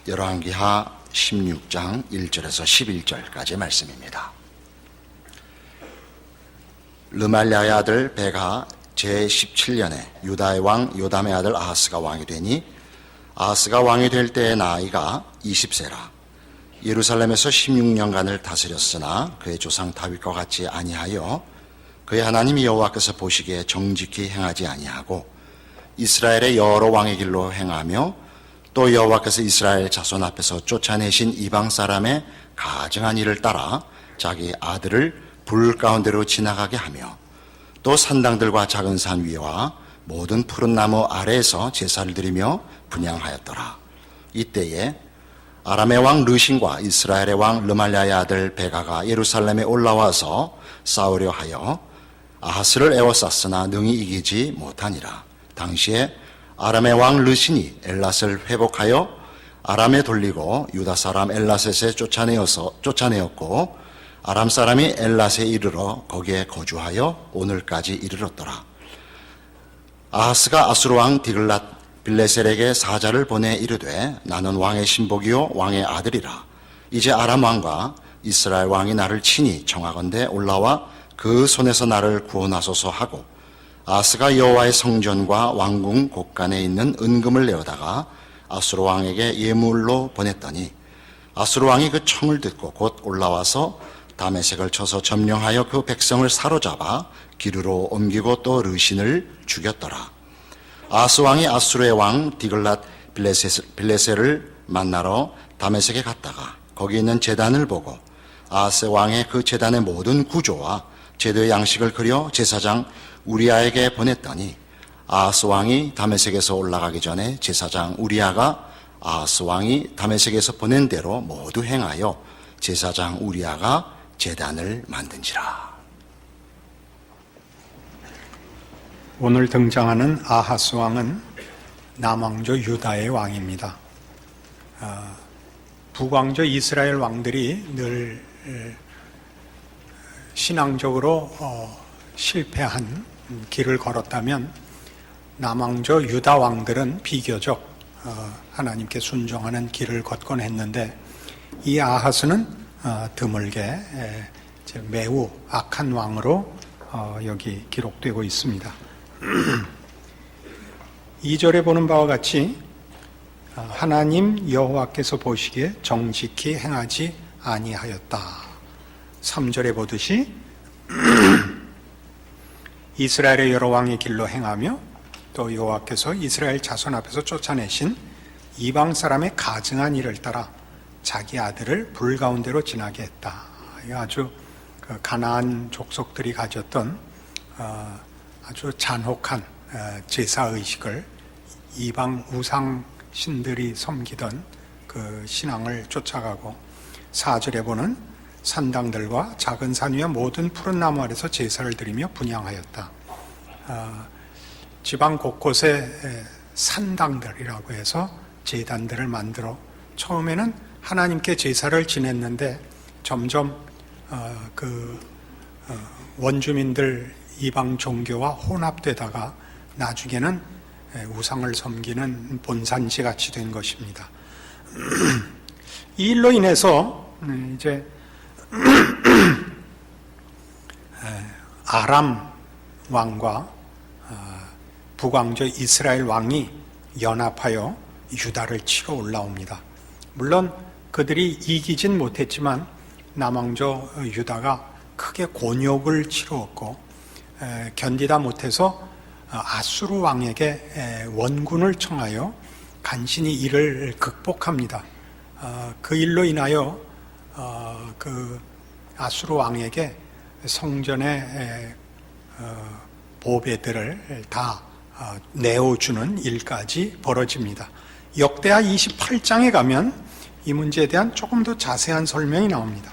열왕기하 16장 1절에서 11절까지 말씀입니다. 르말랴의 아들 베가 제17년에 유다의 왕 요담의 아들 아하스가 왕이 되니 아하스가 왕이 될 때의 나이가 20세라. 예루살렘에서 16년간을 다스렸으나 그의 조상 다윗과 같이 아니하여 그의 하나님 여호와께서 보시기에 정직히 행하지 아니하고 이스라엘의 여러 왕의 길로 행하며 또 여호와께서 이스라엘 자손 앞에서 쫓아내신 이방 사람의 가증한 일을 따라 자기 아들을 불 가운데로 지나가게 하며 또 산당들과 작은 산 위와 모든 푸른 나무 아래에서 제사를 드리며 분향하였더라. 이때에 아람의 왕 르신과 이스라엘의 왕 르말랴의 아들 베가가 예루살렘에 올라와서 싸우려 하여 아하스를 에워쌌으나 능히 이기지 못하니라. 당시에 아람의 왕 르신이 엘랏을 회복하여 아람에 돌리고 유다 사람 엘라셋에 쫓아내었고 아람 사람이 엘랏에 이르러 거기에 거주하여 오늘까지 이르렀더라. 아하스가 아수르 왕 디글랏 빌레셀에게 사자를 보내 이르되 나는 왕의 신복이요 왕의 아들이라. 이제 아람 왕과 이스라엘 왕이 나를 친히 청하건대 올라와 그 손에서 나를 구원하소서 하고 아하스가 여호와의 성전과 왕궁 곳간에 있는 은금을 내어다가 아수르 왕에게 예물로 보냈더니 아수르 왕이 그 청을 듣고 곧 올라와서 다메섹을 쳐서 점령하여 그 백성을 사로잡아 기르로 옮기고 또 르신을 죽였더라. 아하스 왕이 아수르의 왕 디글랏 빌레셀을 만나러 다메섹에 갔다가 거기 있는 제단을 보고 아하스 왕의 그 제단의 모든 구조와 제도의 양식을 그려 제사장 우리아에게 보냈더니 아하스 왕이 다메섹에서 올라가기 전에 제사장 우리아가 아하스 왕이 다메섹에서 보낸 대로 모두 행하여 제사장 우리아가 제단을 만든지라. 오늘 등장하는 아하스 왕은 남왕조 유다의 왕입니다. 북왕조 이스라엘 왕들이 늘 신앙적으로 실패한 길을 걸었다면 남왕조 유다 왕들은 비교적 하나님께 순종하는 길을 걷곤 했는데 이 아하스는 드물게 매우 악한 왕으로 여기 기록되고 있습니다. 2절에 보는 바와 같이 하나님 여호와께서 보시기에 정직히 행하지 아니하였다. 3절에 보듯이 이스라엘의 여러 왕의 길로 행하며 또 여호와께서 이스라엘 자손 앞에서 쫓아내신 이방 사람의 가증한 일을 따라 자기 아들을 불 가운데로 지나게 했다. 아주 가나안 족속들이 가졌던 아주 잔혹한 제사의식을 이방 우상 신들이 섬기던 그 신앙을 쫓아가고 4절에 보는 산당들과 작은 산 위와 모든 푸른 나무 아래서 제사를 드리며 분향하였다. 지방 곳곳에 산당들이라고 해서 제단들을 만들어 처음에는 하나님께 제사를 지냈는데 점점 원주민들 이방 종교와 혼합되다가 나중에는 우상을 섬기는 본산지 같이 된 것입니다. 이 일로 인해서 이제 아람 왕과 북왕조 이스라엘 왕이 연합하여 유다를 치러 올라옵니다. 물론 그들이 이기진 못했지만 남왕조 유다가 크게 곤욕을 치루었고 견디다 못해서 아수르 왕에게 원군을 청하여 간신히 이를 극복합니다. 그 일로 인하여 그 아수르 왕에게 성전의 보배들을 다 내어주는 일까지 벌어집니다. 역대하 28장에 가면 이 문제에 대한 조금 더 자세한 설명이 나옵니다.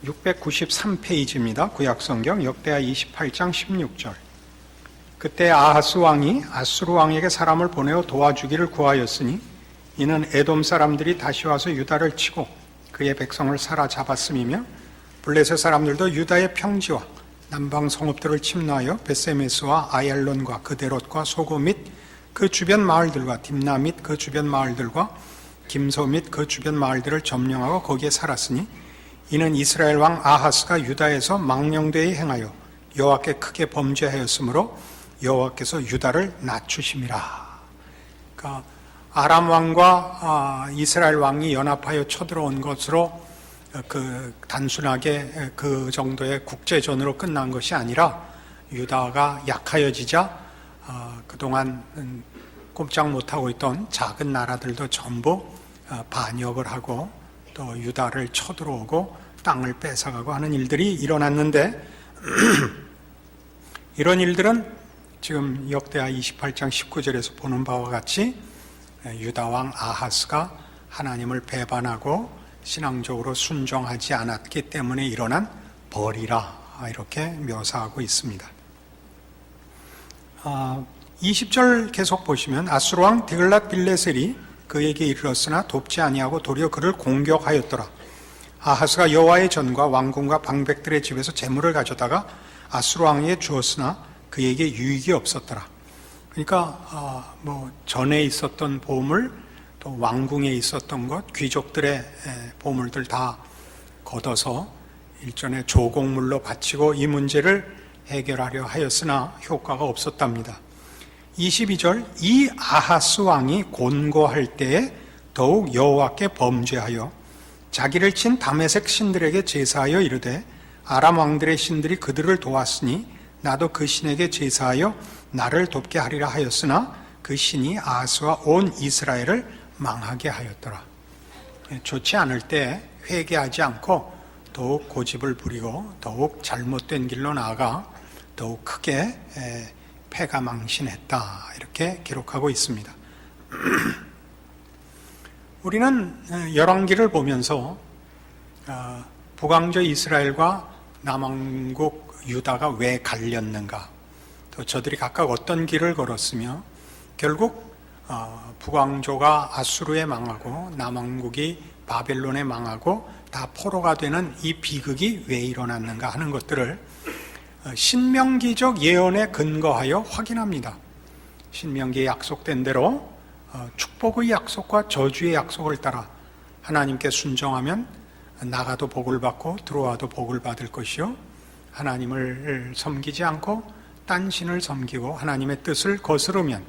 693페이지입니다. 구약성경 역대하 28장 16절. 그때 아하스 왕이 아수르 왕에게 사람을 보내어 도와주기를 구하였으니 이는 에돔 사람들이 다시 와서 유다를 치고 그의 백성을 사로잡았음이며 블레셋 사람들도 유다의 평지와 남방 성읍들을 침노하여 베세메스와 아얄론과 그데롯과 소고 및 그 주변 마을들과 딥나 및 그 주변 마을들과 김소 및 그 주변 마을들을 점령하고 거기에 살았으니 이는 이스라엘 왕 아하스가 유다에서 망령되이 행하여 여호와께 크게 범죄하였으므로 여호와께서 유다를 낮추심이라. 그러니까 아람 왕과 이스라엘 왕이 연합하여 쳐들어온 것으로 그 단순하게 그 정도의 국제전으로 끝난 것이 아니라 유다가 약하여지자 그동안 꼼짝 못하고 있던 작은 나라들도 전부 반역을 하고 또 유다를 쳐들어오고 땅을 뺏어가고 하는 일들이 일어났는데 이런 일들은 지금 역대하 28장 19절에서 보는 바와 같이 유다 왕 아하스가 하나님을 배반하고 신앙적으로 순종하지 않았기 때문에 일어난 벌이라 이렇게 묘사하고 있습니다. 20절 계속 보시면 아수르 왕 디글랏 빌레셀이 그에게 이르렀으나 돕지 아니하고 도리어 그를 공격하였더라. 아하스가 여호와의 전과 왕궁과 방백들의 집에서 재물을 가져다가 아수르 왕에게 주었으나 그에게 유익이 없었더라. 그러니까 전에 있었던 보물, 또 왕궁에 있었던 것, 귀족들의 보물들 다 걷어서 일전에 조공물로 바치고 이 문제를 해결하려 하였으나 효과가 없었답니다. 22절 이 아하스 왕이 곤고할 때에 더욱 여호와께 범죄하여 자기를 친 다메섹 신들에게 제사하여 이르되 아람 왕들의 신들이 그들을 도왔으니 나도 그 신에게 제사하여 나를 돕게 하리라 하였으나 그 신이 아하스와 온 이스라엘을 망하게 하였더라. 좋지 않을 때 회개하지 않고 더욱 고집을 부리고 더욱 잘못된 길로 나아가 더욱 크게 패가 망신했다 이렇게 기록하고 있습니다. 우리는 열왕기를 보면서 북왕조 이스라엘과 남왕국 유다가 왜 갈렸는가, 또 저들이 각각 어떤 길을 걸었으며 결국 북왕조가 아수르에 망하고 남왕국이 바벨론에 망하고 다 포로가 되는 이 비극이 왜 일어났는가 하는 것들을 신명기적 예언에 근거하여 확인합니다. 신명기에 약속된 대로 축복의 약속과 저주의 약속을 따라 하나님께 순종하면 나가도 복을 받고 들어와도 복을 받을 것이요, 하나님을 섬기지 않고 딴 신을 섬기고 하나님의 뜻을 거스르면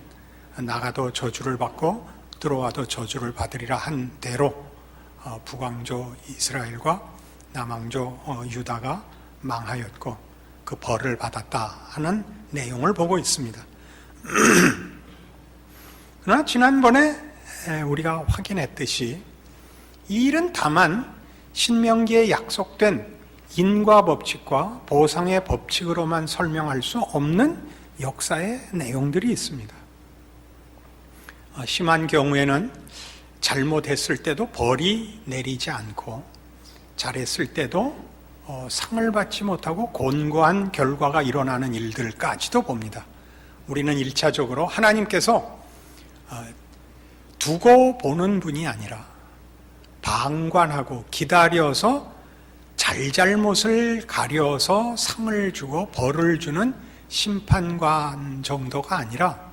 나가도 저주를 받고 들어와도 저주를 받으리라 한 대로 북왕조 이스라엘과 남왕조 유다가 망하였고 그 벌을 받았다 하는 내용을 보고 있습니다. 그러나 지난번에 우리가 확인했듯이 이 일은 다만 신명기에 약속된 인과 법칙과 보상의 법칙으로만 설명할 수 없는 역사의 내용들이 있습니다. 심한 경우에는 잘못했을 때도 벌이 내리지 않고 잘했을 때도 상을 받지 못하고 곤고한 결과가 일어나는 일들까지도 봅니다. 우리는 1차적으로 하나님께서 두고 보는 분이 아니라 방관하고 기다려서 잘잘못을 가려서 상을 주고 벌을 주는 심판관 정도가 아니라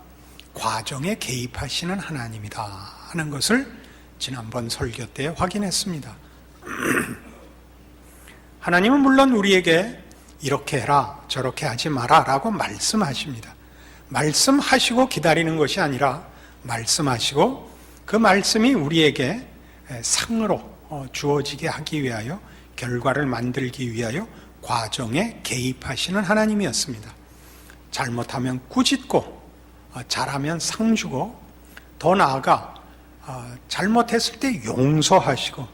과정에 개입하시는 하나님이다 하는 것을 지난번 설교 때 확인했습니다. 하나님은 물론 우리에게 이렇게 해라 저렇게 하지 마라 라고 말씀하십니다. 말씀하시고 기다리는 것이 아니라 말씀하시고 그 말씀이 우리에게 상으로 주어지게 하기 위하여 결과를 만들기 위하여 과정에 개입하시는 하나님이었습니다. 잘못하면 꾸짖고 잘하면 상 주고 더 나아가 잘못했을 때 용서하시고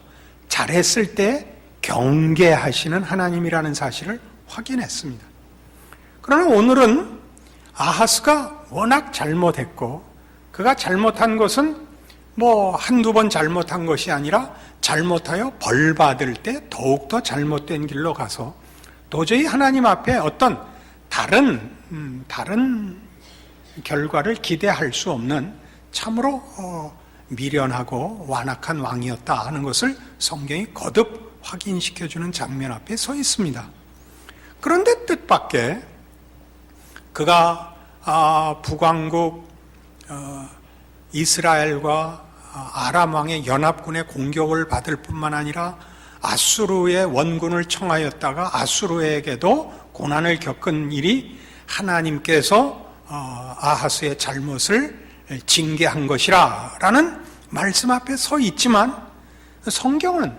잘했을 때 경계하시는 하나님이라는 사실을 확인했습니다. 그러나 오늘은 아하스가 워낙 잘못했고 그가 잘못한 것은 한두 번 잘못한 것이 아니라 잘못하여 벌 받을 때 더욱더 잘못된 길로 가서 도저히 하나님 앞에 어떤 다른 결과를 기대할 수 없는 참으로 미련하고 완악한 왕이었다 하는 것을 성경이 거듭 확인시켜주는 장면 앞에 서 있습니다. 그런데 뜻밖의 그가 북왕국 이스라엘과 아람 왕의 연합군의 공격을 받을 뿐만 아니라 아수르의 원군을 청하였다가 아수르에게도 고난을 겪은 일이 하나님께서 아하스의 잘못을 징계한 것이라 라는 말씀 앞에 서 있지만, 성경은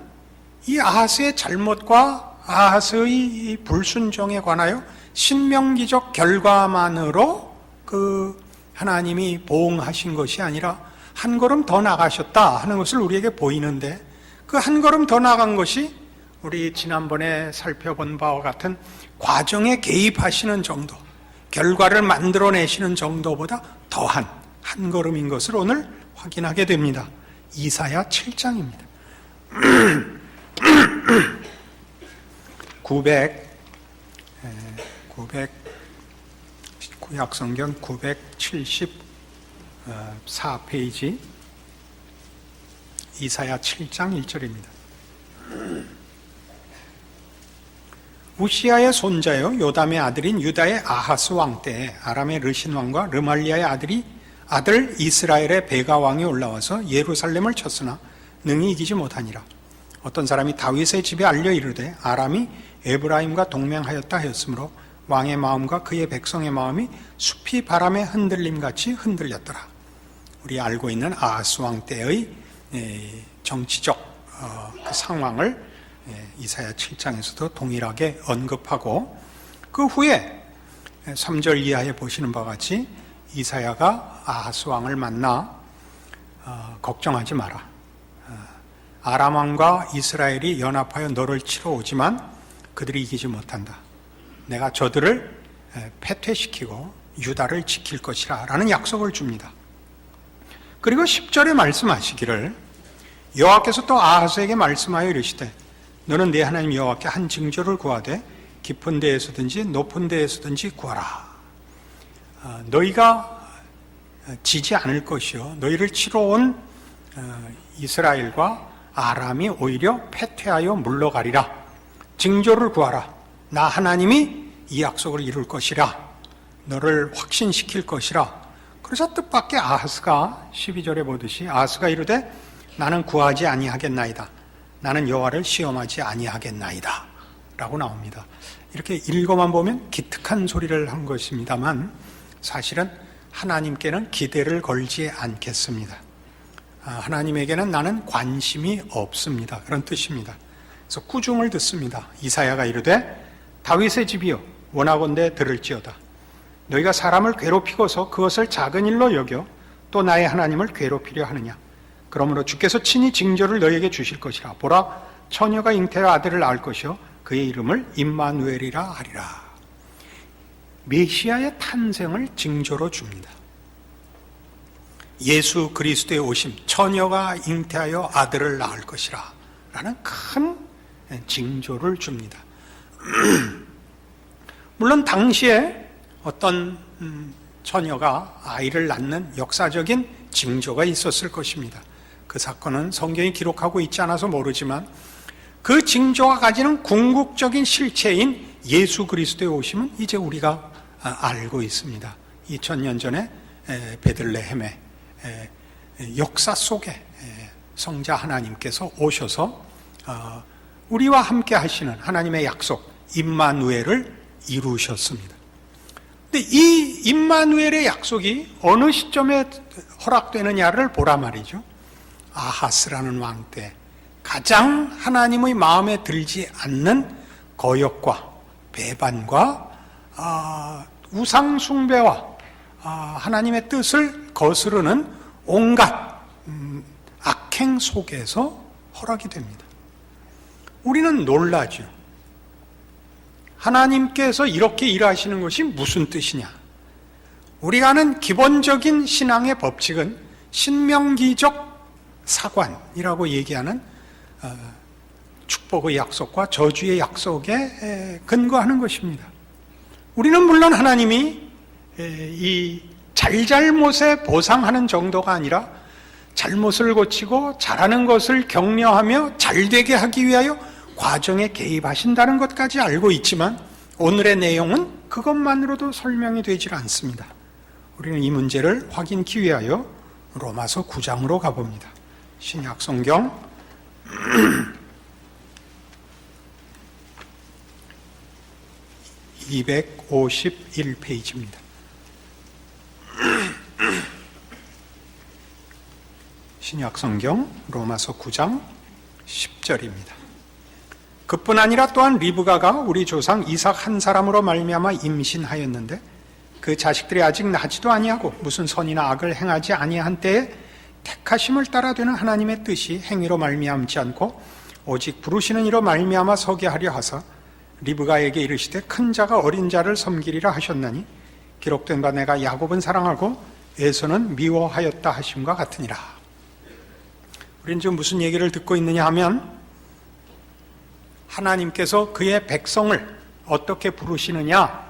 이 아하스의 잘못과 아하스의 불순종에 관하여 신명기적 결과만으로 그 하나님이 보응하신 것이 아니라 한 걸음 더 나가셨다 하는 것을 우리에게 보이는데, 그 한 걸음 더 나간 것이 우리 지난번에 살펴본 바와 같은 과정에 개입하시는 정도, 결과를 만들어내시는 정도보다 더한 한 걸음인 것을 오늘 확인하게 됩니다. 이사야 7장입니다. 구약성경 974페이지 이사야 7장 1절입니다. 우시아의 손자요 요담의 아들인 유다의 아하스 왕 때에 아람의 르신 왕과 르말리아의 아들 이스라엘의 베가 왕이 올라와서 예루살렘을 쳤으나 능히 이기지 못하니라. 어떤 사람이 다윗의 집에 알려 이르되 아람이 에브라임과 동맹하였다 하였으므로 왕의 마음과 그의 백성의 마음이 숲이 바람에 흔들림같이 흔들렸더라. 우리 알고 있는 아하스 왕 때의 정치적 그 상황을 이사야 7장에서도 동일하게 언급하고, 그 후에 3절 이하에 보시는 바와 같이 이사야가 아하스 왕을 만나 걱정하지 마라. 아람 왕과 이스라엘이 연합하여 너를 치러 오지만 그들이 이기지 못한다. 내가 저들을 패퇴시키고 유다를 지킬 것이라 라는 약속을 줍니다. 그리고 10절에 말씀하시기를, 여호와께서 또 아하스에게 말씀하여 이르시되 너는 네 하나님 여호와께 한 징조를 구하되 깊은 데에서든지 높은 데에서든지 구하라. 너희가 지지 않을 것이요 너희를 치러 온 이스라엘과 아람이 오히려 패퇴하여 물러가리라. 징조를 구하라. 나 하나님이 이 약속을 이룰 것이라. 너를 확신시킬 것이라. 그래서 뜻밖의 아하스가 12절에 보듯이 아하스가 이르되 나는 구하지 아니하겠나이다. 나는 여호와를 시험하지 아니하겠나이다 라고 나옵니다. 이렇게 읽어만 보면 기특한 소리를 한 것입니다만 사실은 하나님께는 기대를 걸지 않겠습니다. 하나님에게는 나는 관심이 없습니다. 그런 뜻입니다. 그래서 꾸중을 듣습니다. 이사야가 이르되 다윗의 집이여 원하건대 들을지어다. 너희가 사람을 괴롭히고서 그것을 작은 일로 여겨 또 나의 하나님을 괴롭히려 하느냐. 그러므로 주께서 친히 징조를 너희에게 주실 것이라. 보라, 처녀가 잉태하여 아들을 낳을 것이요 그의 이름을 임마누엘이라 하리라. 메시아의 탄생을 징조로 줍니다. 예수 그리스도의 오심, 처녀가 잉태하여 아들을 낳을 것이라 라는 큰 징조를 줍니다. 물론 당시에 어떤 처녀가 아이를 낳는 역사적인 징조가 있었을 것입니다. 그 사건은 성경이 기록하고 있지 않아서 모르지만 그 징조가 가지는 궁극적인 실체인 예수 그리스도의 오심은 이제 우리가 알고 있습니다. 2000년 전에 베들레헴의 역사 속에 성자 하나님께서 오셔서 우리와 함께 하시는 하나님의 약속 임마누엘을 이루셨습니다. 근데 이 임마누엘의 약속이 어느 시점에 허락되느냐를 보라 말이죠. 아하스라는 왕 때 가장 하나님의 마음에 들지 않는 거역과 배반과 우상 숭배와 하나님의 뜻을 거스르는 온갖 악행 속에서 허락이 됩니다. 우리는 놀라죠. 하나님께서 이렇게 일하시는 것이 무슨 뜻이냐? 우리가 아는 기본적인 신앙의 법칙은 신명기적 사관이라고 얘기하는 축복의 약속과 저주의 약속에 근거하는 것입니다. 우리는 물론 하나님이 이 잘잘못에 보상하는 정도가 아니라 잘못을 고치고 잘하는 것을 격려하며 잘되게 하기 위하여 과정에 개입하신다는 것까지 알고 있지만 오늘의 내용은 그것만으로도 설명이 되질 않습니다. 우리는 이 문제를 확인하기 위하여 로마서 9장으로 가봅니다. 신약 성경 251페이지입니다. 신약 성경 로마서 9장 10절입니다. 그뿐 아니라 또한 리브가가 우리 조상 이삭 한 사람으로 말미암아 임신하였는데 그 자식들이 아직 나지도 아니하고 무슨 선이나 악을 행하지 아니한 때에 택하심을 따라 되는 하나님의 뜻이 행위로 말미암지 않고 오직 부르시는 이로 말미암아 서게 하려 하사 리브가에게 이르시되 큰 자가 어린 자를 섬기리라 하셨나니 기록된 바 내가 야곱은 사랑하고 에서는 미워하였다 하심과 같으니라. 우리는 지금 무슨 얘기를 듣고 있느냐 하면 하나님께서 그의 백성을 어떻게 부르시느냐,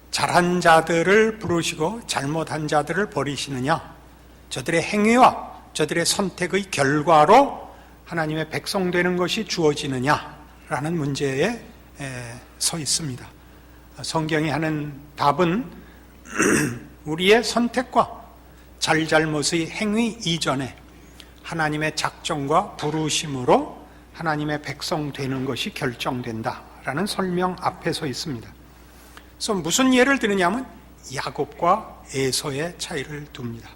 잘한 자들을 부르시고 잘못한 자들을 버리시느냐, 저들의 행위와 저들의 선택의 결과로 하나님의 백성 되는 것이 주어지느냐라는 문제에 서 있습니다. 성경이 하는 답은 우리의 선택과 잘잘못의 행위 이전에 하나님의 작정과 부르심으로 하나님의 백성 되는 것이 결정된다라는 설명 앞에 서 있습니다. 그래서 무슨 예를 드느냐면 야곱과 에서의 차이를 둡니다.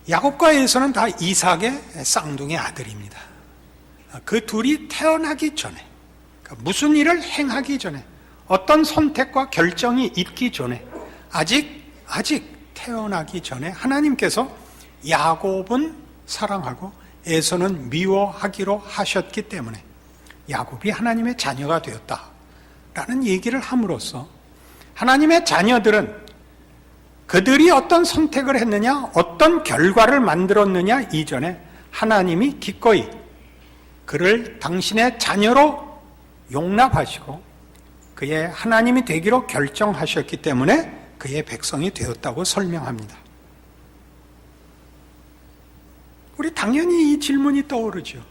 야곱과 에서는 다 이삭의 쌍둥이 아들입니다. 그 둘이 태어나기 전에, 무슨 일을 행하기 전에, 어떤 선택과 결정이 있기 전에, 아직 태어나기 전에 하나님께서 야곱은 사랑하고 에서는 미워하기로 하셨기 때문에 야곱이 하나님의 자녀가 되었다라는 얘기를 함으로써 하나님의 자녀들은 그들이 어떤 선택을 했느냐, 어떤 결과를 만들었느냐 이전에 하나님이 기꺼이 그를 당신의 자녀로 용납하시고 그의 하나님이 되기로 결정하셨기 때문에 그의 백성이 되었다고 설명합니다. 우리 당연히 이 질문이 떠오르죠.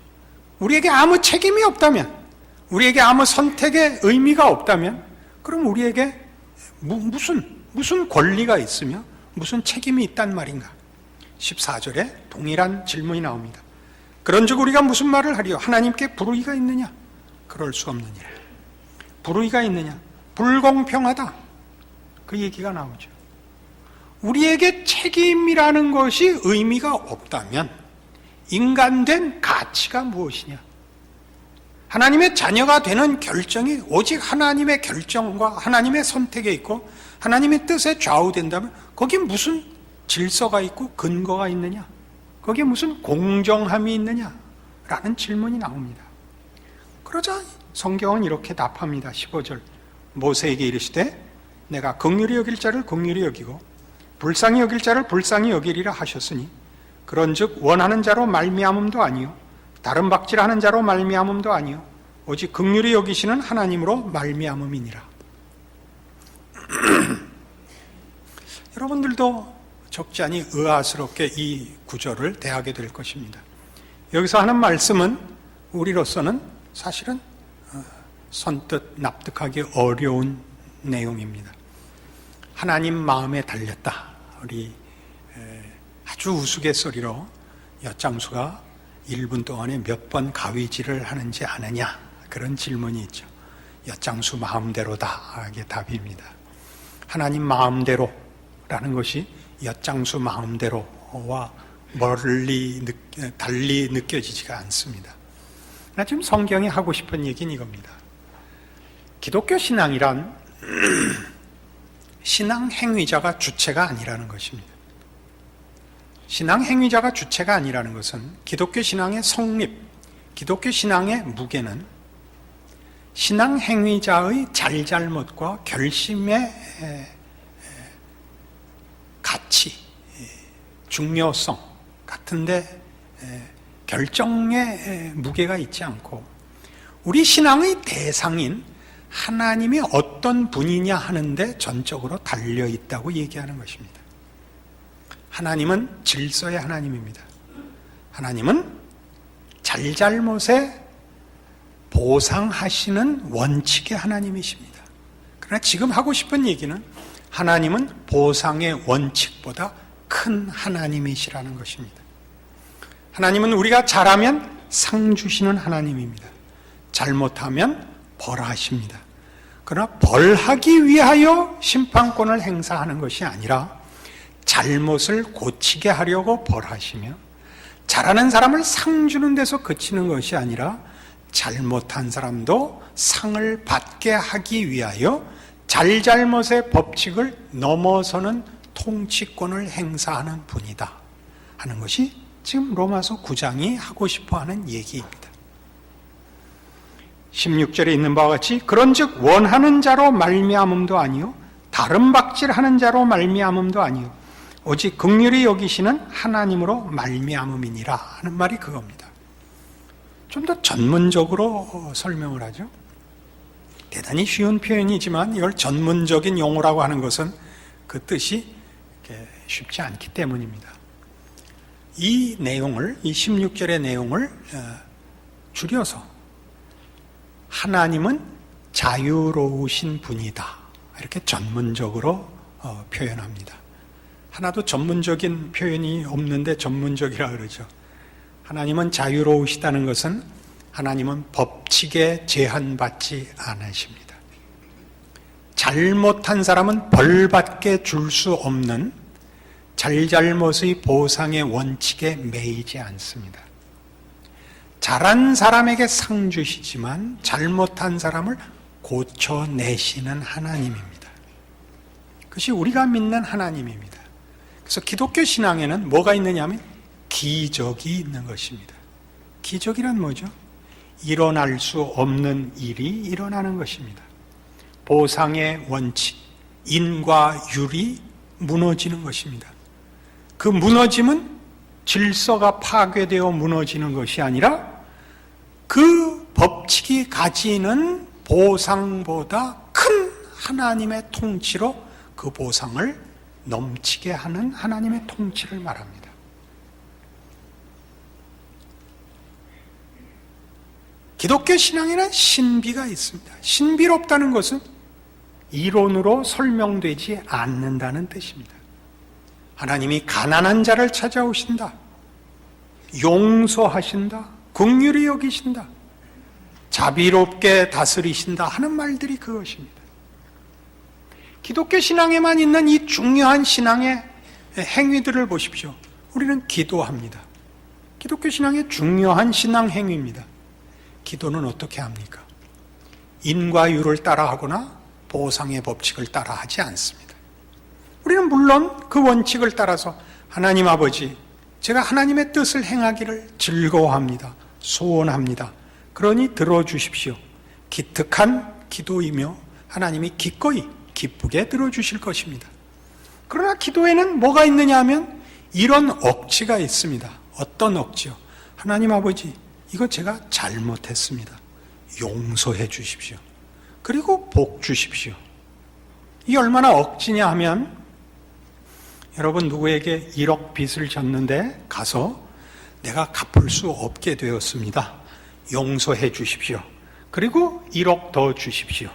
우리에게 아무 책임이 없다면, 우리에게 아무 선택의 의미가 없다면, 그럼 우리에게 무슨 권리가 있으며 무슨 책임이 있단 말인가? 14절에 동일한 질문이 나옵니다. 그런즉 우리가 무슨 말을 하리요? 하나님께 불의가 있느냐? 그럴 수 없느니라. 불의가 있느냐? 불공평하다. 그 얘기가 나오죠. 우리에게 책임이라는 것이 의미가 없다면 인간된 가치가 무엇이냐? 하나님의 자녀가 되는 결정이 오직 하나님의 결정과 하나님의 선택에 있고 하나님의 뜻에 좌우된다면 거기에 무슨 질서가 있고 근거가 있느냐? 거기에 무슨 공정함이 있느냐? 라는 질문이 나옵니다. 그러자 성경은 이렇게 답합니다. 15절 모세에게 이르시되 내가 긍휼히 여길 자를 긍휼히 여기고 불쌍히 여길 자를 불쌍히 여기리라 하셨으니 그런즉 원하는 자로 말미암음도 아니요 다른 박질하는 자로 말미암음도 아니요 오직 긍휼히 여기시는 하나님으로 말미암음이니라. 여러분들도 적지 않이 의아스럽게 이 구절을 대하게 될 것입니다. 여기서 하는 말씀은 우리로서는 사실은 선뜻 납득하기 어려운 내용입니다. 하나님 마음에 달렸다. 우리 아주 우스갯소리로 엿장수가 1분 동안에 몇 번 가위질을 하는지 아느냐, 그런 질문이 있죠. 엿장수 마음대로다. 이게 답입니다. 하나님 마음대로라는 것이 엿장수 마음대로와 달리 느껴지지가 않습니다. 지금 성경이 하고 싶은 얘기는 이겁니다. 기독교 신앙이란 신앙 행위자가 주체가 아니라는 것입니다. 신앙 행위자가 주체가 아니라는 것은 기독교 신앙의 성립, 기독교 신앙의 무게는 신앙 행위자의 잘잘못과 결심의 가치, 중요성 같은데 결정의 무게가 있지 않고 우리 신앙의 대상인 하나님이 어떤 분이냐 하는데 전적으로 달려있다고 얘기하는 것입니다. 하나님은 질서의 하나님입니다. 하나님은 잘잘못의 보상하시는 원칙의 하나님이십니다. 그러나 지금 하고 싶은 얘기는 하나님은 보상의 원칙보다 큰 하나님이시라는 것입니다. 하나님은 우리가 잘하면 상 주시는 하나님입니다. 잘못하면 벌하십니다. 그러나 벌하기 위하여 심판권을 행사하는 것이 아니라 잘못을 고치게 하려고 벌하시며, 잘하는 사람을 상 주는 데서 그치는 것이 아니라 잘못한 사람도 상을 받게 하기 위하여 잘잘못의 법칙을 넘어서는 통치권을 행사하는 분이다 하는 것이 지금 로마서 9장이 하고 싶어하는 얘기입니다. 16절에 있는 바와 같이 그런즉 원하는 자로 말미암음도 아니요 다른 박질하는 자로 말미암음도 아니요 오직 긍휼히 여기시는 하나님으로 말미암음이니라 하는 말이 그겁니다. 좀 더 전문적으로 설명을 하죠. 대단히 쉬운 표현이지만 이걸 전문적인 용어라고 하는 것은 그 뜻이 쉽지 않기 때문입니다. 이 내용을, 이 16절의 내용을 줄여서 하나님은 자유로우신 분이다 이렇게 전문적으로 표현합니다. 하나도 전문적인 표현이 없는데 전문적이라 그러죠. 하나님은 자유로우시다는 것은 하나님은 법칙에 제한받지 않으십니다. 잘못한 사람은 벌받게 줄 수 없는 잘잘못의 보상의 원칙에 매이지 않습니다. 잘한 사람에게 상 주시지만 잘못한 사람을 고쳐내시는 하나님입니다. 그것이 우리가 믿는 하나님입니다. 그래서 기독교 신앙에는 뭐가 있느냐 하면 기적이 있는 것입니다. 기적이란 뭐죠? 일어날 수 없는 일이 일어나는 것입니다. 보상의 원칙, 인과 율이 무너지는 것입니다. 그 무너짐은 질서가 파괴되어 무너지는 것이 아니라 그 법칙이 가지는 보상보다 큰 하나님의 통치로 그 보상을 넘치게 하는 하나님의 통치를 말합니다. 기독교 신앙에는 신비가 있습니다. 신비롭다는 것은 이론으로 설명되지 않는다는 뜻입니다. 하나님이 가난한 자를 찾아오신다, 용서하신다, 긍휼히 여기신다, 자비롭게 다스리신다 하는 말들이 그것입니다. 기독교 신앙에만 있는 이 중요한 신앙의 행위들을 보십시오. 우리는 기도합니다. 기독교 신앙의 중요한 신앙 행위입니다. 기도는 어떻게 합니까? 인과 율을 따라하거나 보상의 법칙을 따라하지 않습니다. 우리는 물론 그 원칙을 따라서 하나님 아버지, 제가 하나님의 뜻을 행하기를 즐거워합니다. 소원합니다. 그러니 들어주십시오. 기특한 기도이며 하나님이 기꺼이 기쁘게 들어주실 것입니다. 그러나 기도에는 뭐가 있느냐 하면 이런 억지가 있습니다. 어떤 억지요? 하나님 아버지, 이거 제가 잘못했습니다. 용서해 주십시오. 그리고 복 주십시오. 이게 얼마나 억지냐 하면, 여러분 누구에게 1억 빚을 졌는데 가서 내가 갚을 수 없게 되었습니다. 용서해 주십시오. 그리고 1억 더 주십시오.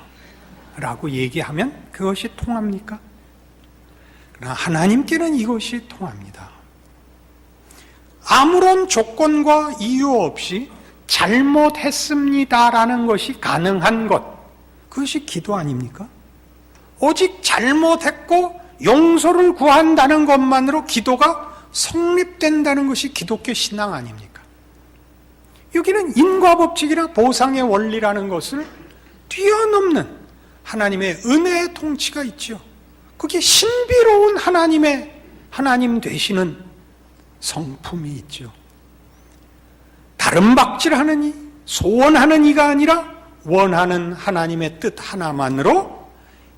라고 얘기하면 그것이 통합니까? 그러나 하나님께는 이것이 통합니다. 아무런 조건과 이유 없이 잘못했습니다라는 것이 가능한 것, 그것이 기도 아닙니까? 오직 잘못했고 용서를 구한다는 것만으로 기도가 성립된다는 것이 기독교 신앙 아닙니까? 여기는 인과법칙이나 보상의 원리라는 것을 뛰어넘는 하나님의 은혜의 통치가 있죠. 그게 신비로운 하나님 되시는 성품이 있죠. 다른 박질하는 이, 소원하는 이가 아니라 원하는 하나님의 뜻 하나만으로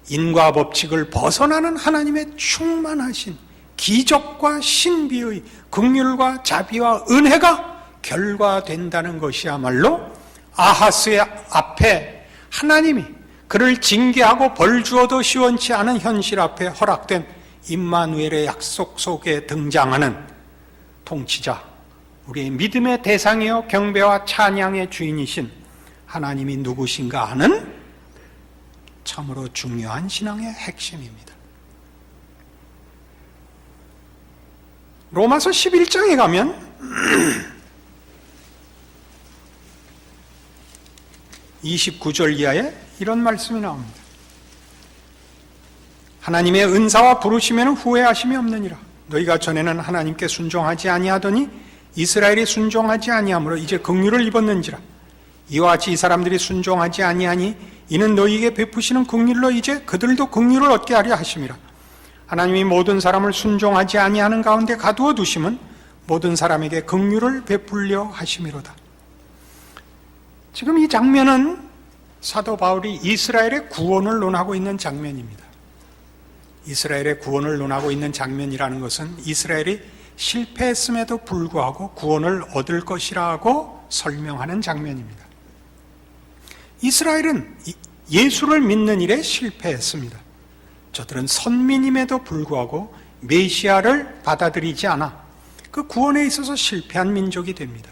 인과 법칙을 벗어나는 하나님의 충만하신 기적과 신비의 긍휼과 자비와 은혜가 결과된다는 것이야말로 아하스의 앞에 하나님이 그를 징계하고 벌 주어도 시원치 않은 현실 앞에 허락된 임마누엘의 약속 속에 등장하는 통치자, 우리의 믿음의 대상이요 경배와 찬양의 주인이신 하나님이 누구신가 하는 참으로 중요한 신앙의 핵심입니다. 로마서 11장에 가면 29절 이하에 이런 말씀이 나옵니다. 하나님의 은사와 부르심에는 후회하심이 없느니라. 너희가 전에는 하나님께 순종하지 아니하더니 이스라엘이 순종하지 아니하므로 이제 긍휼을 입었는지라. 이와 같이 이 사람들이 순종하지 아니하니 이는 너희에게 베푸시는 긍휼로 이제 그들도 긍휼을 얻게 하려 하심이라. 하나님이 모든 사람을 순종하지 아니하는 가운데 가두어 두심은 모든 사람에게 긍휼을 베풀려 하심이로다. 지금 이 장면은 사도 바울이 이스라엘의 구원을 논하고 있는 장면입니다. 이스라엘의 구원을 논하고 있는 장면이라는 것은 이스라엘이 실패했음에도 불구하고 구원을 얻을 것이라고 설명하는 장면입니다. 이스라엘은 예수를 믿는 일에 실패했습니다. 저들은 선민임에도 불구하고 메시아를 받아들이지 않아 그 구원에 있어서 실패한 민족이 됩니다.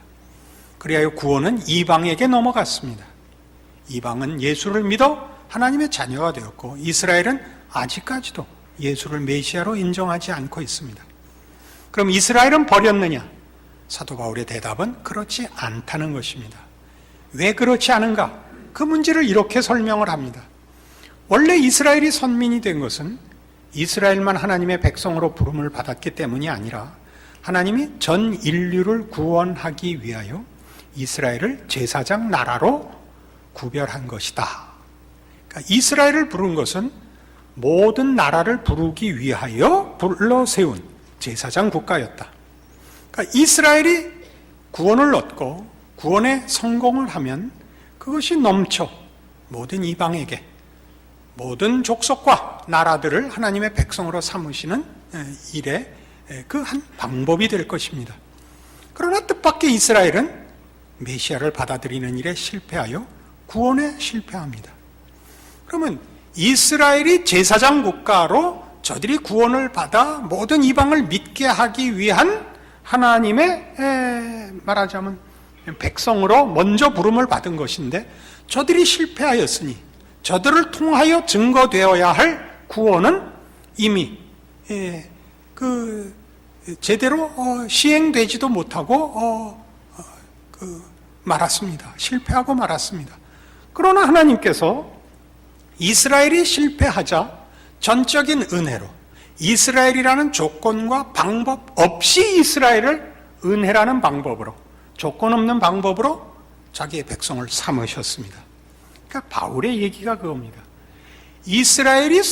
그리하여 구원은 이방에게 넘어갔습니다. 이방은 예수를 믿어 하나님의 자녀가 되었고 이스라엘은 아직까지도 예수를 메시아로 인정하지 않고 있습니다. 그럼 이스라엘은 버렸느냐? 사도 바울의 대답은 그렇지 않다는 것입니다. 왜 그렇지 않은가? 그 문제를 이렇게 설명을 합니다. 원래 이스라엘이 선민이 된 것은 이스라엘만 하나님의 백성으로 부름을 받았기 때문이 아니라 하나님이 전 인류를 구원하기 위하여 이스라엘을 제사장 나라로 구별한 것이다. 그러니까 이스라엘을 부른 것은 모든 나라를 부르기 위하여 불러 세운 제사장 국가였다. 그러니까 이스라엘이 구원을 얻고 구원에 성공을 하면 그것이 넘쳐 모든 이방에게 모든 족속과 나라들을 하나님의 백성으로 삼으시는 일의 그 한 방법이 될 것입니다. 그러나 뜻밖의 이스라엘은 메시아를 받아들이는 일에 실패하여 구원에 실패합니다. 그러면 이스라엘이 제사장 국가로 저들이 구원을 받아 모든 이방을 믿게 하기 위한 하나님의 말하자면 백성으로 먼저 부름을 받은 것인데 저들이 실패하였으니 저들을 통하여 증거되어야 할 구원은 이미 제대로 시행되지도 못하고 말았습니다. 실패하고 말았습니다. 그러나 하나님께서 이스라엘이 실패하자 전적인 은혜로 이스라엘이라는 조건과 방법 없이 이스라엘을 은혜라는 방법으로 조건 없는 방법으로 자기의 백성을 삼으셨습니다. 그러니까 바울의 얘기가 그겁니다. 이스라엘의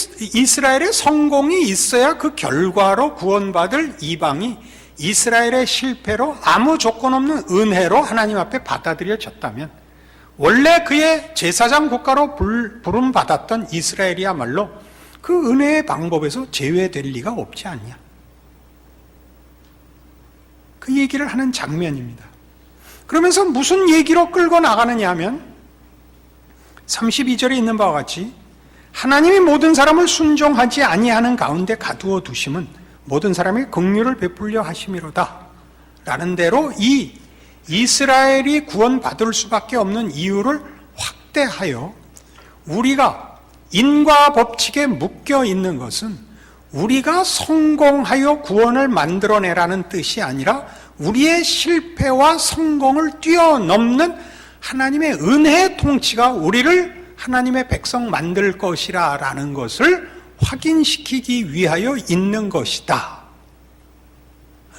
성공이 있어야 그 결과로 구원받을 이방이 이스라엘의 실패로 아무 조건 없는 은혜로 하나님 앞에 받아들여졌다면 원래 그의 제사장 국가로 부름받았던 이스라엘이야말로 그 은혜의 방법에서 제외될 리가 없지 않냐. 그 얘기를 하는 장면입니다. 그러면서 무슨 얘기로 끌고 나가느냐 하면 32절에 있는 바와 같이 하나님이 모든 사람을 순종하지 아니하는 가운데 가두어 두심은 모든 사람이 긍휼을 베풀려 하심이로다 라는 대로 이 이스라엘이 구원받을 수밖에 없는 이유를 확대하여 우리가 인과 법칙에 묶여 있는 것은 우리가 성공하여 구원을 만들어내라는 뜻이 아니라 우리의 실패와 성공을 뛰어넘는 하나님의 은혜의 통치가 우리를 하나님의 백성 만들 것이라 라는 것을 확인시키기 위하여 있는 것이다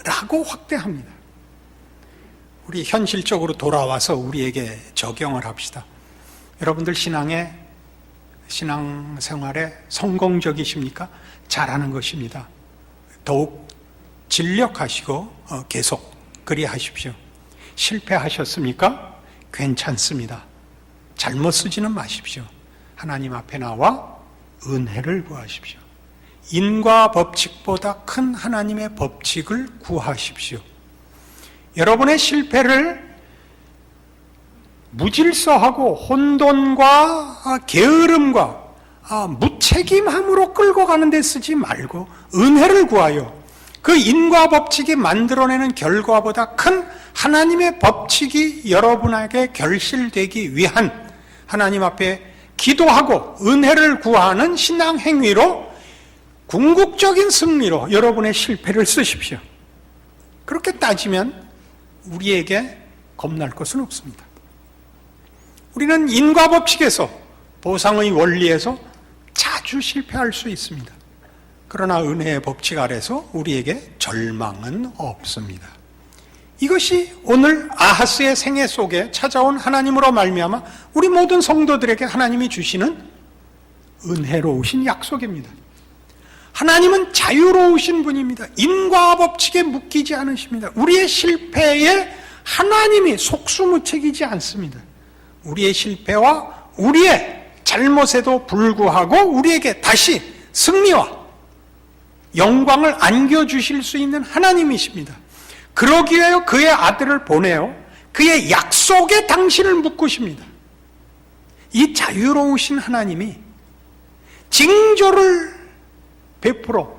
라고 확대합니다. 우리 현실적으로 돌아와서 우리에게 적용을 합시다. 여러분들 신앙생활에 성공적이십니까? 잘하는 것입니다. 더욱 진력하시고 계속 그리하십시오. 실패하셨습니까? 괜찮습니다. 잘못 쓰지는 마십시오. 하나님 앞에 나와 은혜를 구하십시오. 인과 법칙보다 큰 하나님의 법칙을 구하십시오. 여러분의 실패를 무질서하고 혼돈과 게으름과 무책임함으로 끌고 가는 데 쓰지 말고 은혜를 구하여 그 인과 법칙이 만들어내는 결과보다 큰 하나님의 법칙이 여러분에게 결실되기 위한 하나님 앞에 기도하고 은혜를 구하는 신앙 행위로 궁극적인 승리로 여러분의 실패를 쓰십시오. 그렇게 따지면 우리에게 겁날 것은 없습니다. 우리는 인과 법칙에서, 보상의 원리에서 자주 실패할 수 있습니다. 그러나 은혜의 법칙 아래서 우리에게 절망은 없습니다. 이것이 오늘 아하스의 생애 속에 찾아온 하나님으로 말미암아 우리 모든 성도들에게 하나님이 주시는 은혜로우신 약속입니다. 하나님은 자유로우신 분입니다. 인과 법칙에 묶이지 않으십니다. 우리의 실패에 하나님이 속수무책이지 않습니다. 우리의 실패와 우리의 잘못에도 불구하고 우리에게 다시 승리와 영광을 안겨주실 수 있는 하나님이십니다. 그러기 위하여 그의 아들을 보내어 그의 약속에 당신을 묶으십니다. 이 자유로우신 하나님이 징조를 베풀어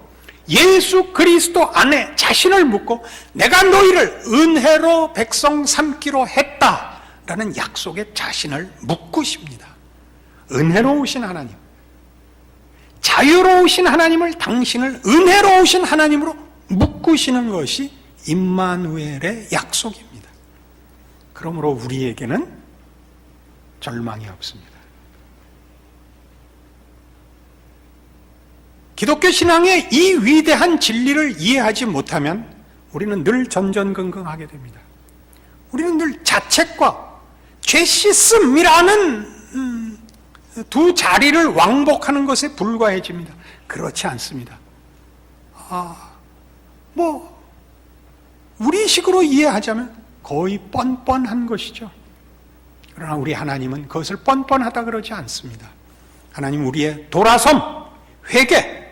예수 그리스도 안에 자신을 묶고 내가 너희를 은혜로 백성 삼기로 했다라는 약속에 자신을 묶으십니다. 은혜로우신 하나님, 자유로우신 하나님을 당신을 은혜로우신 하나님으로 묶으시는 것이 임마누엘의 약속입니다. 그러므로 우리에게는 절망이 없습니다. 기독교 신앙의 이 위대한 진리를 이해하지 못하면 우리는 늘 전전긍긍하게 됩니다. 우리는 늘 자책과 죄 씻음이라는 두 자리를 왕복하는 것에 불과해집니다. 그렇지 않습니다. 우리식으로 이해하자면 거의 뻔뻔한 것이죠. 그러나 우리 하나님은 그것을 뻔뻔하다 그러지 않습니다. 하나님 우리의 돌아섬, 회개,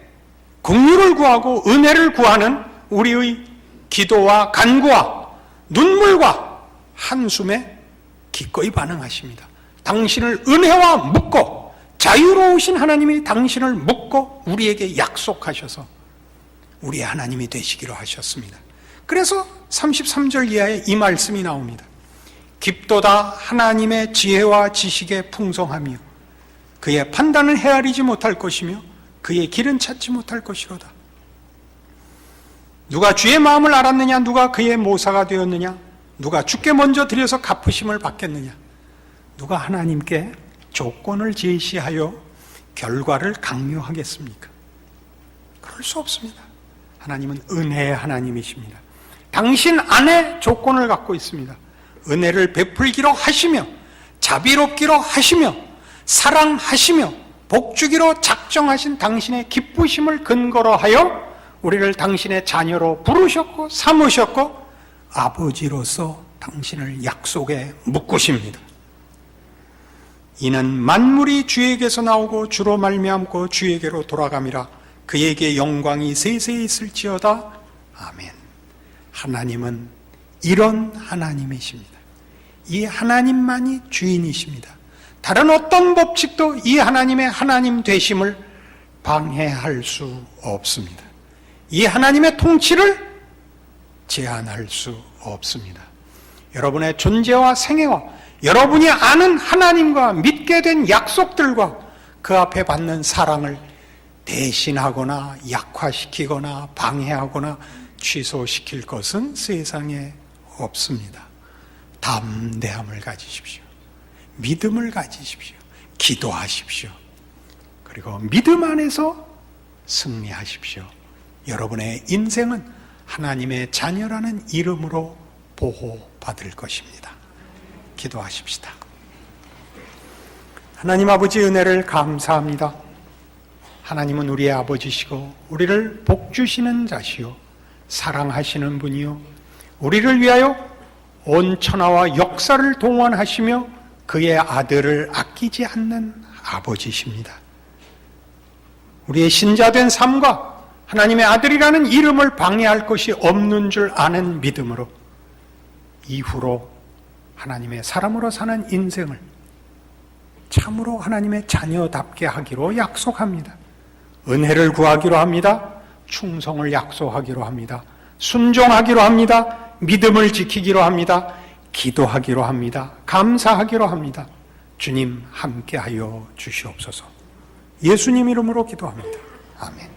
긍휼을 구하고 은혜를 구하는 우리의 기도와 간구와 눈물과 한숨에 기꺼이 반응하십니다. 당신을 은혜와 묶고 자유로우신 하나님이 당신을 묶고 우리에게 약속하셔서 우리의 하나님이 되시기로 하셨습니다. 그래서 33절 이하에 이 말씀이 나옵니다. 깊도다 하나님의 지혜와 지식의 풍성하며 그의 판단을 헤아리지 못할 것이며 그의 길은 찾지 못할 것이로다. 누가 주의 마음을 알았느냐? 누가 그의 모사가 되었느냐? 누가 주께 먼저 드려서 갚으심을 받겠느냐? 누가 하나님께 조건을 제시하여 결과를 강요하겠습니까? 그럴 수 없습니다. 하나님은 은혜의 하나님이십니다. 당신 안에 조건을 갖고 있습니다. 은혜를 베풀기로 하시며 자비롭기로 하시며 사랑하시며 복주기로 작정하신 당신의 기쁘심을 근거로 하여 우리를 당신의 자녀로 부르셨고 삼으셨고 아버지로서 당신을 약속에 묶으십니다. 이는 만물이 주에게서 나오고 주로 말미암고 주에게로 돌아감이라 그에게 영광이 세세히 있을지어다. 아멘. 하나님은 이런 하나님이십니다. 이 하나님만이 주인이십니다. 다른 어떤 법칙도 이 하나님의 하나님 되심을 방해할 수 없습니다. 이 하나님의 통치를 제한할 수 없습니다. 여러분의 존재와 생애와 여러분이 아는 하나님과 믿게 된 약속들과 그 앞에 받는 사랑을 대신하거나 약화시키거나 방해하거나 취소시킬 것은 세상에 없습니다. 담대함을 가지십시오. 믿음을 가지십시오. 기도하십시오. 그리고 믿음 안에서 승리하십시오. 여러분의 인생은 하나님의 자녀라는 이름으로 보호받을 것입니다. 기도하십시다. 하나님 아버지 은혜를 감사합니다. 하나님은 우리의 아버지시고 우리를 복주시는 자시요 사랑하시는 분이요 우리를 위하여 온 천하와 역사를 동원하시며 그의 아들을 아끼지 않는 아버지십니다. 우리의 신자된 삶과 하나님의 아들이라는 이름을 방해할 것이 없는 줄 아는 믿음으로 이후로 하나님의 사람으로 사는 인생을 참으로 하나님의 자녀답게 하기로 약속합니다. 은혜를 구하기로 합니다. 충성을 약속하기로 합니다. 순종하기로 합니다. 믿음을 지키기로 합니다. 기도하기로 합니다. 감사하기로 합니다. 주님 함께하여 주시옵소서. 예수님 이름으로 기도합니다. 아멘.